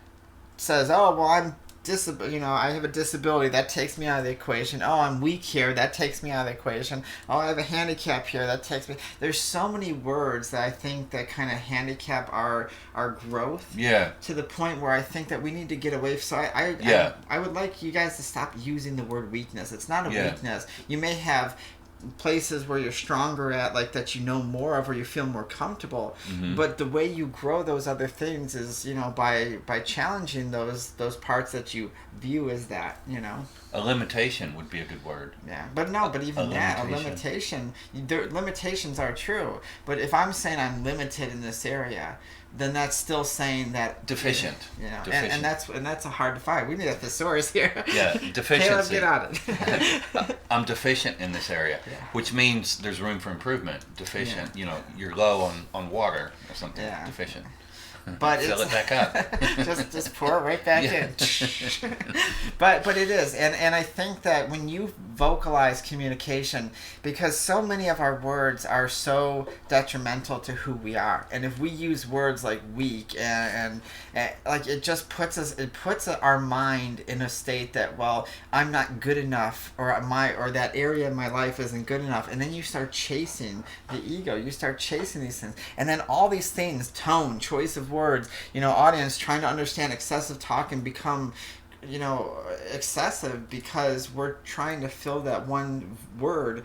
says, oh well, I'm I have a disability, that takes me out of the equation. Oh, I'm weak here, that takes me out of the equation. Oh, I have a handicap here, that takes me. There's so many words that I think that kind of handicap our growth. Yeah. To the point where I think that we need to get away. So I would like you guys to stop using the word weakness. It's not a weakness. You may have places where you're stronger at, like that more of, or you feel more comfortable, but the way you grow those other things is by challenging those parts that you view as that. A limitation would be a good word. But even a limitation, limitations are true, but if I'm saying I'm limited in this area, then that's still saying that deficient. And that's a hard to find. We need a thesaurus here. Deficiency. Caleb, get on it. I'm deficient in this area, which means there's room for improvement. Deficient, you're low on water or something. Deficient. But fill it back up. just pour it right back in. But it is, and I think that when you vocalize communication, because so many of our words are so detrimental to who we are, and if we use words like weak and like it puts our mind in a state that, well, I'm not good enough, or that area of my life isn't good enough, and then you start chasing the ego, you start chasing these things, and then all these things, tone, choice of words, audience trying to understand excessive talk and become excessive because we're trying to fill that one word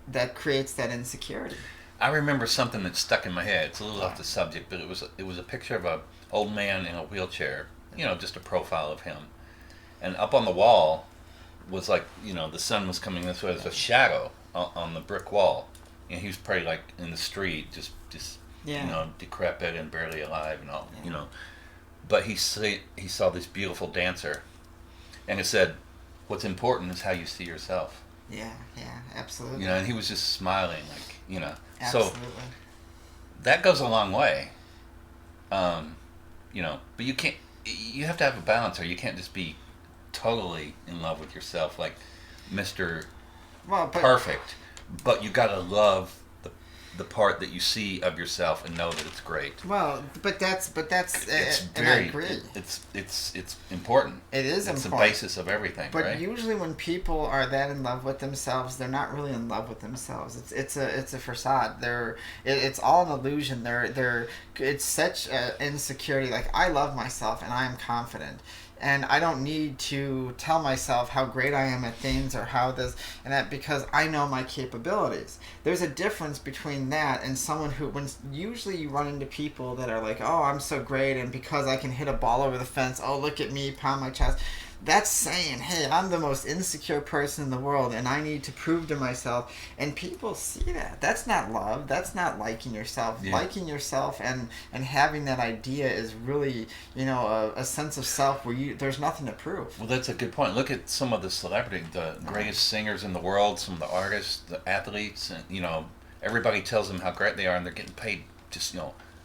that creates that insecurity. I remember something that stuck in my head. It's a little off the subject, but it was a picture of a old man in a wheelchair, just a profile of him, and up on the wall was like, the sun was coming this way, there's a shadow on the brick wall, and he was probably like in the street, just decrepit and barely alive and all, but he saw this beautiful dancer, and it said, what's important is how you see yourself. Absolutely. And he was just smiling, like, Absolutely. So that goes a long way. But you have to have a balance, or you can't just be totally in love with yourself, like Mr. Perfect, but you gotta love the part that you see of yourself and know that it's great. Well, but that's it's and I agree. It's important. It is it's important. The basis of everything. But right? Usually when people are that in love with themselves, they're not really in love with themselves. It's a facade. It's all an illusion. It's such insecurity. Like, I love myself and I am confident. And I don't need to tell myself how great I am at things or how this and that, because I know my capabilities. There's a difference between that and someone who, when usually you run into people that are like, oh, I'm so great, and because I can hit a ball over the fence, oh, look at me, pound my chest. That's saying, hey, I'm the most insecure person in the world and I need to prove to myself. And people see that. That's not love. That's not liking yourself. Yeah. Liking yourself and having that idea is really, a sense of self where there's nothing to prove. Well, that's a good point. Look at some of the celebrity, the greatest singers in the world, some of the artists, the athletes, and, everybody tells them how great they are, and they're getting paid just,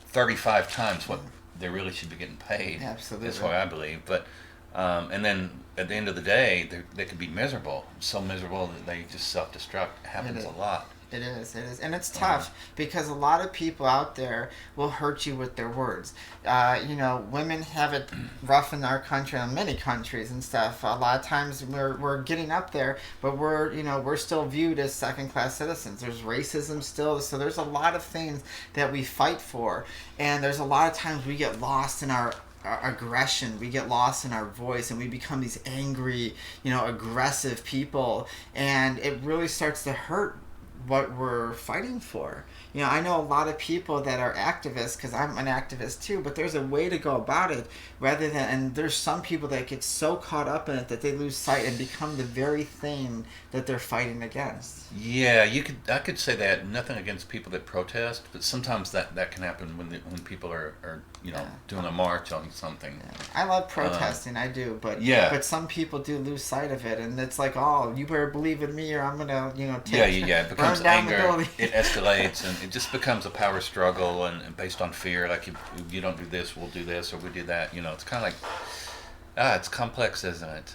35 times what they really should be getting paid. Absolutely. That's what I believe. But and then at the end of the day, they could be miserable, so miserable that they just self-destruct. It happens a lot. It is. And it's tough because a lot of people out there will hurt you with their words. Women have it rough in our country, in many countries and stuff. A lot of times we're getting up there, but we're still viewed as second-class citizens. There's racism still, so there's a lot of things that we fight for, and there's a lot of times we get lost in our aggression. We get lost in our voice and we become these angry, aggressive people, and it really starts to hurt what we're fighting for. I know a lot of people that are activists, because I'm an activist too, but there's a way to go about it and there's some people that get so caught up in it that they lose sight and become the very thing that they're fighting against. Yeah, I could say that. Nothing against people that protest, but sometimes that can happen when people are doing a march on something. Yeah. I love protesting, I do, but some people do lose sight of it, and it's like, oh, you better believe in me, or I'm gonna, it becomes anger. It escalates, and it just becomes a power struggle, and based on fear. Like, if you don't do this, we'll do this, or we do that. It's kind of like, it's complex, isn't it?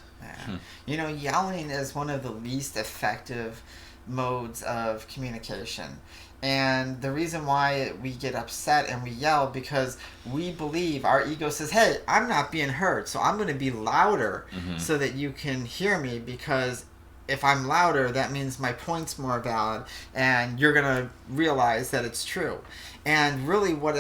Yeah. Yelling is one of the least effective modes of communication. And the reason why we get upset and we yell, because we believe, our ego says, hey, I'm not being heard, so I'm going to be louder so that you can hear me, because if I'm louder, that means my point's more valid, and you're going to realize that it's true. And really what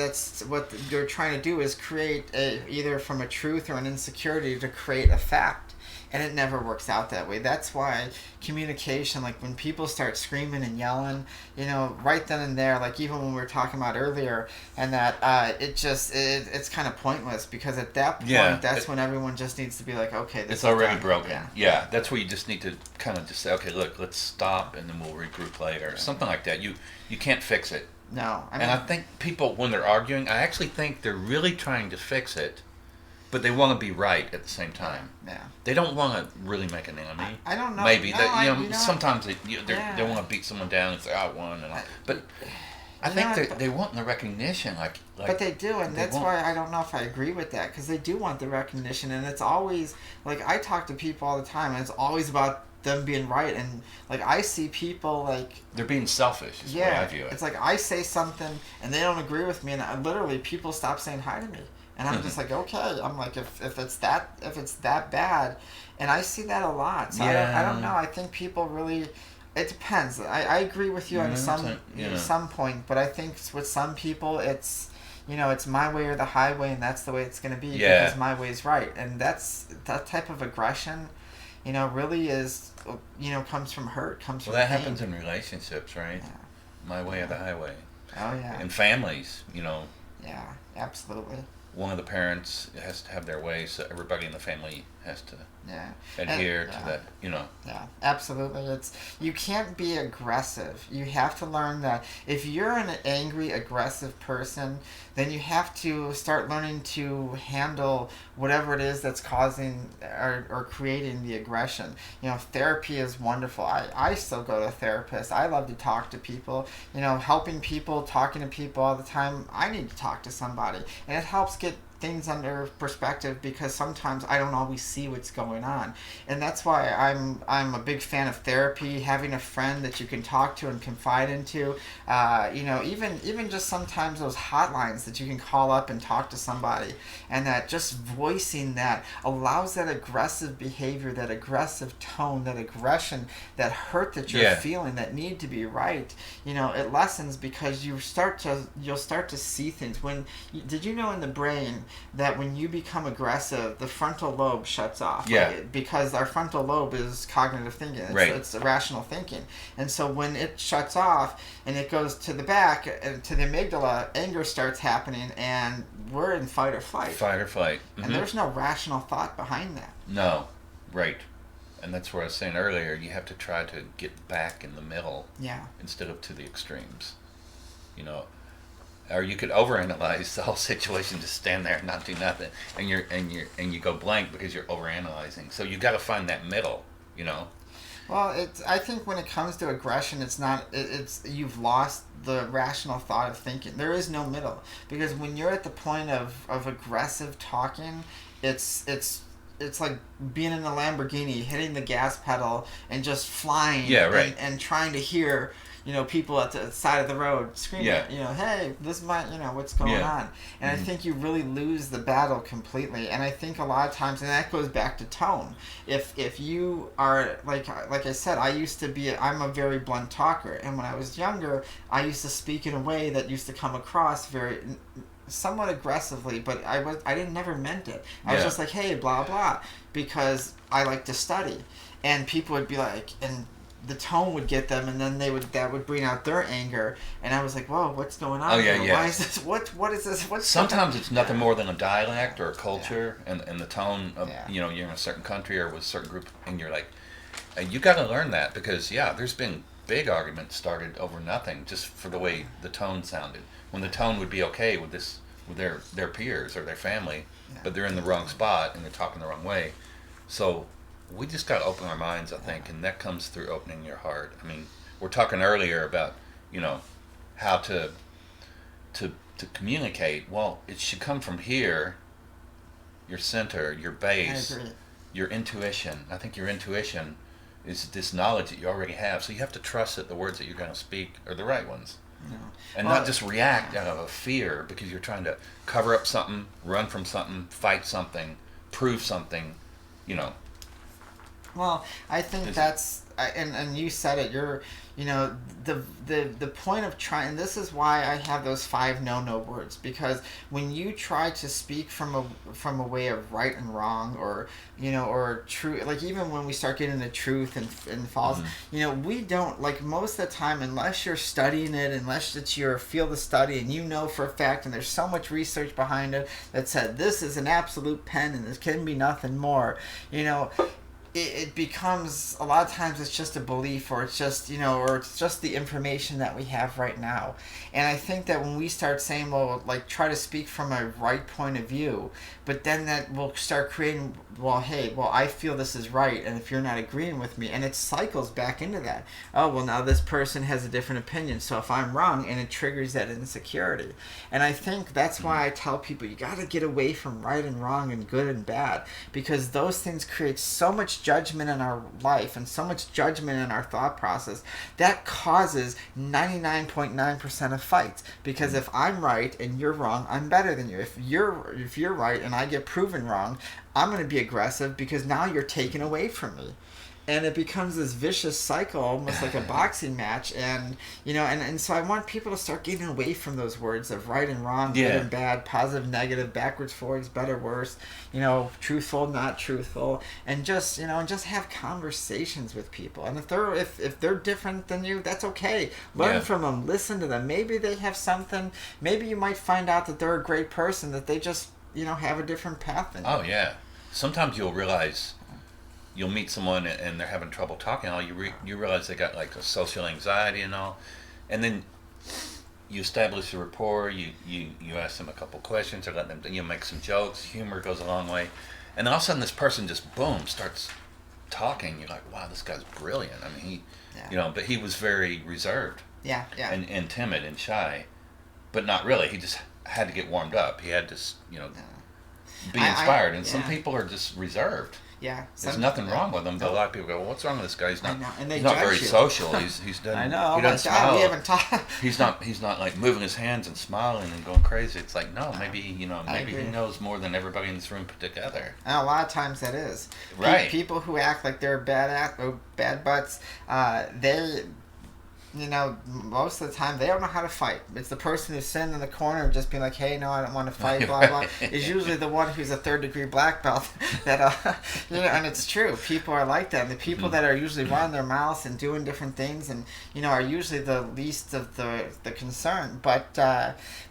you're trying to do is create either from a truth or an insecurity to create a fact. And it never works out that way. That's why communication, like when people start screaming and yelling, right then and there, like even when we were talking about earlier, and that it's kind of pointless, because at that point, that's when everyone just needs to be like, okay, this it's is already done. broken. Yeah, that's where you just need to kind of just say, okay, look, let's stop, and then we'll regroup later, something like that. You can't fix it. No, and I think people, when they're arguing, I actually think they're really trying to fix it. But they want to be right at the same time. Yeah. They don't want to really make an enemy. I don't know. Maybe No, sometimes they want to beat someone down and say, "I won," but I think they want the recognition. Like, but they do, and that's why I don't know if I agree with that, because they do want the recognition, and it's always like, I talk to people all the time, and it's always about them being right, and like I see people like they're being selfish. Is the way I view it. It's like I say something and they don't agree with me, and literally people stop saying hi to me. And I'm just like, okay. I'm like, if it's that bad, and I see that a lot. So I don't know. I think people really, it depends. I agree with you on some point, but I think with some people it's, it's my way or the highway, and that's the way it's going to be because my way is right. And that type of aggression, really is, comes from hurt, comes from that pain. happens in relationships, right? Yeah. My way or the highway. Oh yeah. In families, Yeah, absolutely. One of the parents has to have their way, so everybody in the family has to adhere to that, Yeah, absolutely. You can't be aggressive. You have to learn that if you're an angry, aggressive person, then you have to start learning to handle whatever it is that's causing or creating the aggression. Therapy is wonderful. I still go to a therapist. I love to talk to people. Helping people, talking to people all the time. I need to talk to somebody, and it helps get things under perspective, because sometimes I don't always see what's going on, and that's why I'm a big fan of therapy, having a friend that you can talk to and confide into, even just sometimes those hotlines that you can call up and talk to somebody, and that just voicing that allows that aggressive behavior, that aggressive tone, that aggression, that hurt that you're feeling, that need to be right, it lessens, because you'll start to see things. Did you know in the brain that when you become aggressive, the frontal lobe shuts off? Because our frontal lobe is cognitive thinking. It's rational thinking. And so when it shuts off and it goes to the back, to the amygdala, anger starts happening, and we're in fight or flight. Fight or flight. Mm-hmm. And there's no rational thought behind that. No. Right. And that's what I was saying earlier. You have to try to get back in the middle instead of to the extremes. Or you could overanalyze the whole situation, just stand there and not do nothing, and you go blank because you're overanalyzing. So you got to find that middle, Well, I think when it comes to aggression, it's you've lost the rational thought of thinking. There is no middle, because when you're at the point of aggressive talking, it's like being in a Lamborghini, hitting the gas pedal and just flying, and trying to hear, people at the side of the road screaming, hey, this might, what's going on. And I think you really lose the battle completely. And I think a lot of times, and that goes back to tone. If you are, like I said, I'm a very blunt talker. And when I was younger, I used to speak in a way that used to come across somewhat aggressively, but I never meant it. I was just like, hey, blah, blah, because I like to study. And people would be like, and the tone would get them, and then that would bring out their anger, and I was like, whoa, what's going on here? Why is this, what is this, sometimes it's nothing more than a dialect or a culture, and the tone of, you're in a certain country or with a certain group, and you're like, you got to learn that, because there's been big arguments started over nothing, just for the way the tone sounded, when the tone would be okay with this with their peers or their family, but they're in the wrong spot and they're talking the wrong way. So we just got to open our minds, I think, and that comes through opening your heart. I mean, we're talking earlier about, how to communicate. Well, it should come from here, your center, your base, your intuition. I think your intuition is this knowledge that you already have. So you have to trust that the words that you're going to speak are the right ones. And not just react out of a fear because you're trying to cover up something, run from something, fight something, prove something, Well, I think and you said it. You're, the point of trying. And this is why I have those 5 no words, because when you try to speak from a way of right and wrong, or or true, like even when we start getting into truth and false, we don't, like, most of the time, unless you're studying it, unless it's your field of study and for a fact, and there's so much research behind it that said this is an absolute pen and this can be nothing more, it becomes, a lot of times it's just a belief, or it's just, or it's just the information that we have right now. And I think that when we start saying, well, like, try to speak from a right point of view, but then that will start creating, well, hey, well, I feel this is right, and if you're not agreeing with me, and it cycles back into that. Oh, well, now this person has a different opinion, so if I'm wrong, and it triggers that insecurity. And I think that's why I tell people, you got to get away from right and wrong and good and bad, because those things create so much judgment in our life and so much judgment in our thought process that causes 99.9% of fights. Because if I'm right and you're wrong, I'm better than you. If you're right and I get proven wrong, I'm going to be aggressive because now you're taken away from me. And it becomes this vicious cycle, almost like a boxing match. And, and so I want people to start getting away from those words of right and wrong, good and bad, positive, negative, backwards, forwards, better, worse, truthful, not truthful. And just, just have conversations with people. And if they're different than you, that's okay. Learn from them, listen to them. Maybe they have something, maybe you might find out that they're a great person, that they just, have a different path than you. Oh, yeah. Sometimes you'll realize, you'll meet someone and they're having trouble talking. You realize they got like a social anxiety and all, and then you establish a rapport. You ask them a couple questions or let them make some jokes. Humor goes a long way, and then all of a sudden this person just boom starts talking. You're like, wow, this guy's brilliant. I mean, but he was very reserved. And timid and shy, but not really. He just had to get warmed up. He had to be inspired. And some people are just reserved. Yeah, there's nothing wrong with him. But a lot of people go, well, "What's wrong with this guy? He's not. He's not very social. He's done. I know. He doesn't smile. We haven't talked. He's not like moving his hands and smiling and going crazy. It's like, no, maybe he knows more than everybody in this room put together. And a lot of times that is right. People who act like they're bad butts, they. Most of the time they don't know how to fight. It's the person who's sitting in the corner just being like, hey, no, I don't want to fight, blah, blah. Is usually the one who's a 3rd-degree black belt. That, and it's true. People are like that. And the people that are usually running their mouths and doing different things and, are usually the least of the concern. But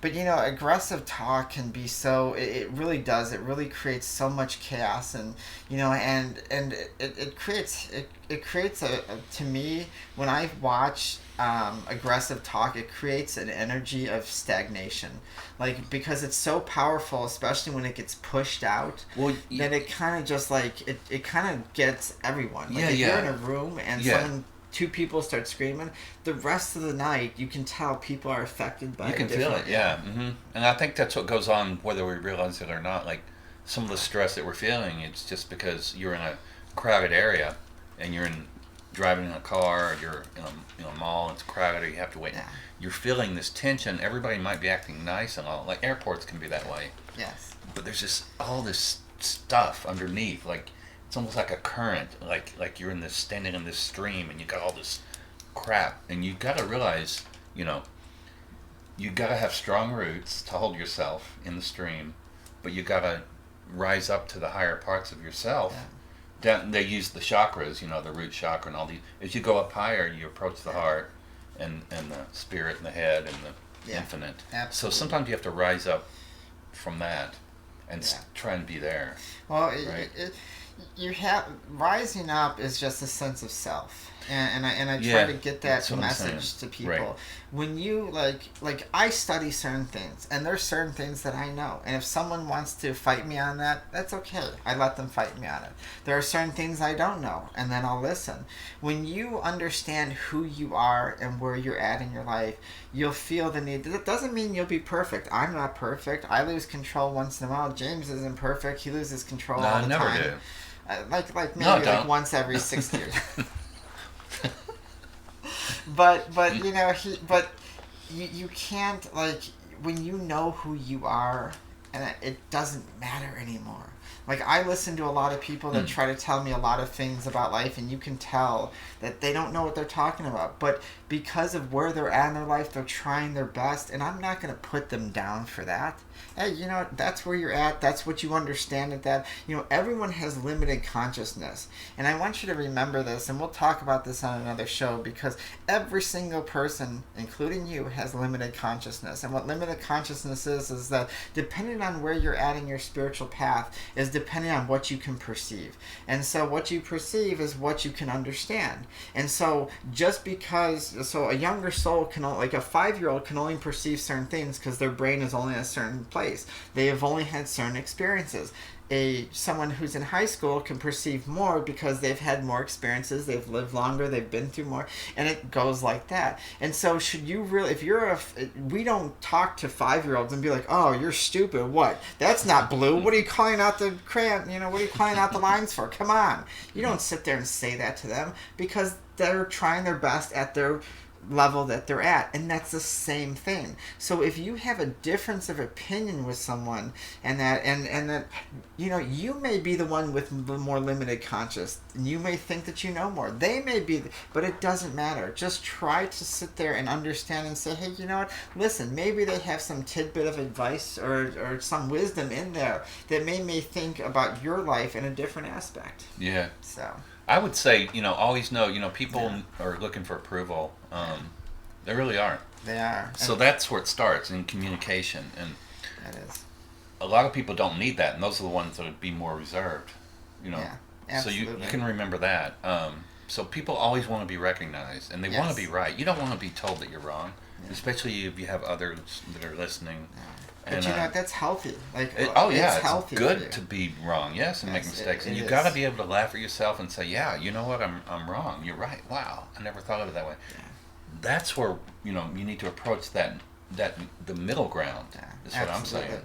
aggressive talk can be so, it really does. It really creates so much chaos and, and it creates to me, when I watch aggressive talk, it creates an energy of stagnation, like, because it's so powerful, especially when it gets pushed out, that it kind of just like it kind of gets everyone. Like, if you're in a room and two people start screaming, the rest of the night you can tell people are affected by it. You can feel it, and I think that's what goes on whether we realize it or not. Like, some of the stress that we're feeling, it's just because you're in a crowded area and you're driving in a car, or you're in a mall, it's crowded, or you have to wait. Yeah. You're feeling this tension. Everybody might be acting nice and all. Like, airports can be that way. Yes. But there's just all this stuff underneath. Like, it's almost like a current. Like you're standing in this stream, and you got all this crap. And you got to realize, you got to have strong roots to hold yourself in the stream, but you got to rise up to the higher parts of yourself. Yeah. They use the chakras, the root chakra and all these. As you go up higher, you approach the heart and the spirit and the head and the infinite. Absolutely. So sometimes you have to rise up from that and try and be there. Well, right? you have rising up is just a sense of self. And I try to get that message to people. Right. When you like I study certain things, and there's certain things that I know, and if someone wants to fight me on that, that's okay. I let them fight me on it. There are certain things I don't know, and then I'll listen. When you understand who you are and where you're at in your life, you'll feel the need. That doesn't mean you'll be perfect. I'm not perfect. I lose control once in a while. James isn't perfect. He loses control all the time. No, I never do. Like maybe like once every 6 years. but you know you can't, like, when you know who you are, and it doesn't matter anymore. Like, I listen to a lot of people that try to tell me a lot of things about life, and you can tell that they don't know what they're talking about. But because of where they're at in their life, they're trying their best, and I'm not going to put them down for that. Hey, you know, that's where you're at. That's what you understand at that. You know, everyone has limited consciousness. And I want you to remember this, and we'll talk about this on another show, because every single person, including you, has limited consciousness. And what limited consciousness is that depending on where you're at in your spiritual path is depending on what you can perceive. And so what you perceive is what you can understand. And so just because, so a younger soul can, like a 5-year-old can only perceive certain things because their brain is only in a certain place. They have only had certain experiences. Someone who's in high school can perceive more because they've had more experiences, they've lived longer, they've been through more, and it goes like that. And so should you really, if you're we don't talk to 5-year-olds and be like, oh, you're stupid, what? That's not blue. What are you calling out the crayon, what are you calling out the lines for? Come on. You don't sit there and say that to them, because they're trying their best at their level that they're at, and that's the same thing. So if you have a difference of opinion with someone, and that you may be the one with the more limited conscious, and you may think that you know more, they may be, but it doesn't matter. Just try to sit there and understand and say, hey, you know what, listen, maybe they have some tidbit of advice or some wisdom in there that made me think about your life in a different aspect. Yeah. So I would say, always know, people are looking for approval. They really aren't. They are. So that's where it starts, in communication. And that is. A lot of people don't need that, and those are the ones that would be more reserved. Yeah, absolutely. So you can remember that. So people always want to be recognized, and they want to be right. You don't want to be told that you're wrong, especially if you have others that are listening. Yeah. But and, that's healthy. It's healthy. Good to be wrong, and make mistakes. And you've got to be able to laugh at yourself and say, yeah, you know what, I'm wrong. You're right. Wow, I never thought of it that way. Yeah. That's where you need to approach the middle ground. Yeah, is what I'm saying.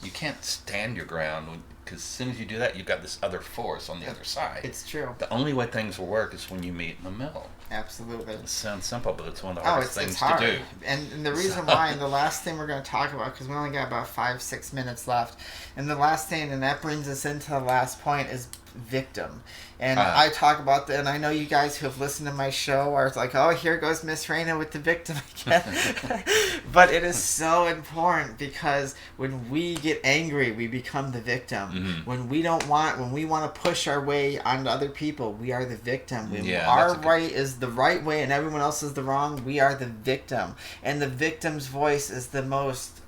You can't stand your ground, because as soon as you do that, you've got this other force on the other side. It's true. The only way things will work is when you meet in the middle. Absolutely. It sounds simple, but it's one of the hardest things to do. And the reason why, and the last thing we're going to talk about, because we only got about 5-6 minutes left, and the last thing, and that brings us into the last point, is victim. And I talk about that, and I know you guys who have listened to my show are like, oh, here goes Miss Raina with the victim again. But it is so important, because when we get angry, we become the victim. Mm-hmm. When we want to push our way onto other people, we are the victim. When our right is the right way and everyone else is the wrong, we are the victim. And the victim's voice is the most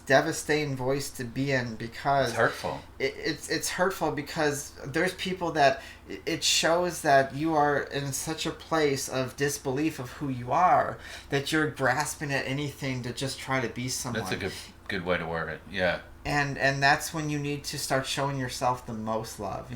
devastating voice to be in, because it's hurtful. It's hurtful because there's people that it shows that you are in such a place of disbelief of who you are that you're grasping at anything to just try to be someone. That's a good way to word it. Yeah. And that's when you need to start showing yourself the most love.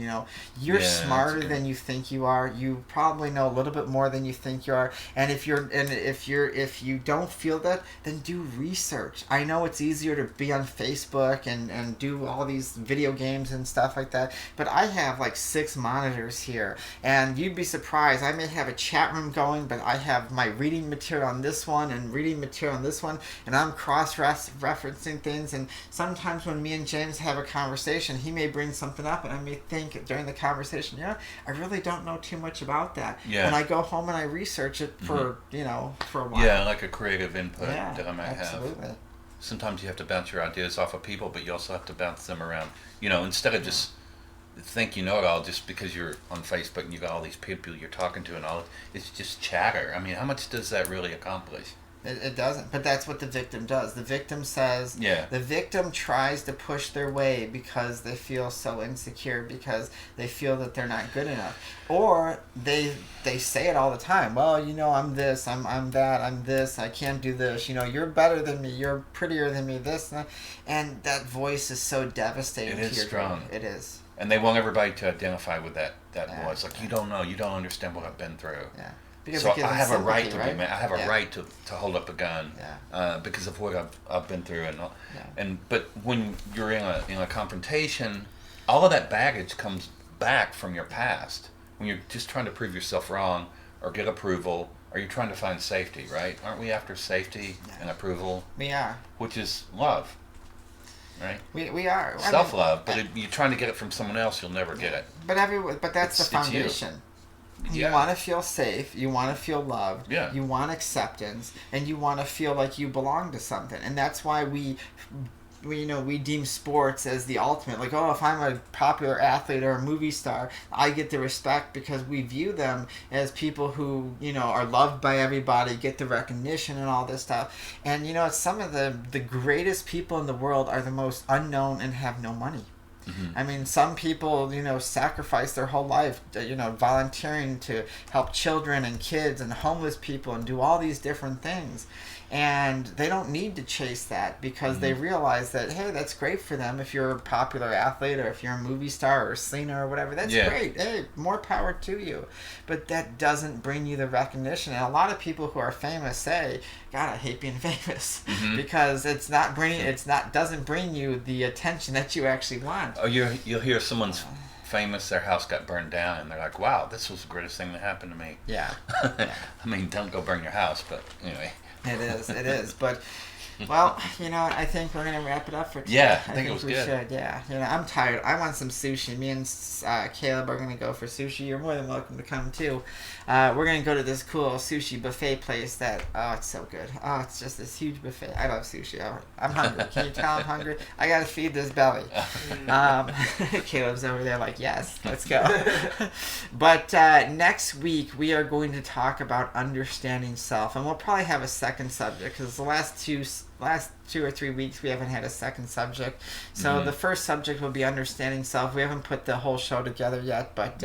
You're smarter than you think you are. You probably know a little bit more than you think you are. And if you don't feel that, then do research. I know it's easier to be on Facebook and do all these video games and stuff like that, but I have like 6 monitors here, and you'd be surprised. I may have a chat room going, but I have my reading material on this one and reading material on this one, and I'm cross-referencing things. And sometimes when me and James have a conversation, he may bring something up, and I may think during the conversation, I really don't know too much about that. Yeah. And I go home and I research it for for a while. Yeah, like a creative input that I might absolutely. have. Sometimes you have to bounce your ideas off of people, but you also have to bounce them around. Instead of just think you know it all just because you're on Facebook and you got all these people you're talking to and all. It's just chatter. I mean, how much does that really accomplish? It doesn't. But that's what the victim does. The victim says, Yeah. The victim tries to push their way because they feel so insecure, because they feel that they're not good enough. Or they say it all the time. Well, you know, I'm this, I'm that, I'm this, I can't do this. You know, you're better than me, you're prettier than me, this and that. And that voice is so devastating. It is strong. It is. And they want everybody to identify with that Yeah. voice. Like, you don't know, you don't understand what I've been through. Yeah. Because So it gives I them have a right sympathy, to right? be mad. I have a Yeah. right to hold up a gun, Yeah. because of what I've been through, and all. Yeah. But when you're in a confrontation, all of that baggage comes back from your past. When you're just trying to prove yourself wrong or get approval, or you're trying to find safety, right? Aren't we after safety and approval? We are. Which is love, right? We are. Self-love, but you're trying to get it from someone else, you'll never get it. But that's the It's you. foundation. You Yeah. want to feel safe, you want to feel loved, Yeah. you want acceptance, and you want to feel like you belong to something. And that's why we deem sports as the ultimate. Like, oh, if I'm a popular athlete or a movie star, I get the respect because we view them as people who, you know, are loved by everybody, get the recognition and all this stuff. And, you know, some of the greatest people in the world are the most unknown and have no money. I mean, some people, you know, sacrifice their whole life, you know, volunteering to help children and kids and homeless people and do all these different things. And they don't need to chase that because they realize that, hey, that's great for them if you're a popular athlete or if you're a movie star or a singer or whatever. That's great. Hey, more power to you. But that doesn't bring you the recognition. And a lot of people who are famous say, God, I hate being famous because doesn't bring you the attention that you actually want. Oh, you'll hear someone's famous, their house got burned down, and they're like, wow, this was the greatest thing that happened to me. Yeah. I mean, don't go burn your house, but anyway. It is. But, well, you know, I think we're going to wrap it up for today. Yeah, I think it was we good. should, yeah. You know, I'm tired. I want some sushi. Me and Caleb are going to go for sushi. You're more than welcome to come, too. We're going to go to this cool sushi buffet place that, oh, it's so good. Oh, it's just this huge buffet. I love sushi. I'm hungry. Can you tell I'm hungry? I got to feed this belly. Caleb's over there like, yes, let's go. But next week, we are going to talk about understanding self. And we'll probably have a second subject because the last 2 or 3 weeks we haven't had a second subject. So the first subject will be understanding self. We haven't put the whole show together yet, but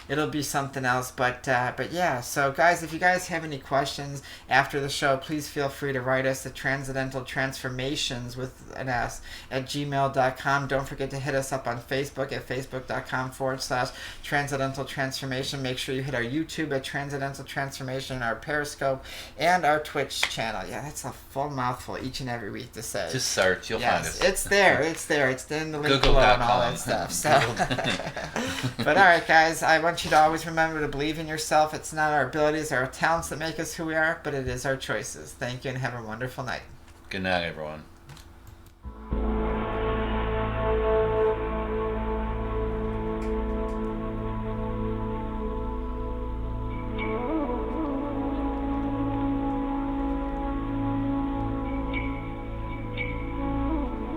it'll be something else. But yeah, so guys, if you guys have any questions after the show, please feel free to write us at Transcendental Transformations with an S at gmail.com. Don't forget to hit us up on Facebook at facebook.com/Transcendental Transformation. Make sure you hit our YouTube at Transcendental Transformation, our Periscope, and our Twitch channel. Yeah, that's a full mouthful each and every week to say. Just search, you'll find us. It's there. It's in the link below and all that stuff. So, but all right, guys, I want you to always remember to believe in yourself. It's not our abilities or our talents that make us who we are, but it is our choices. Thank you and have a wonderful night. Good night, everyone.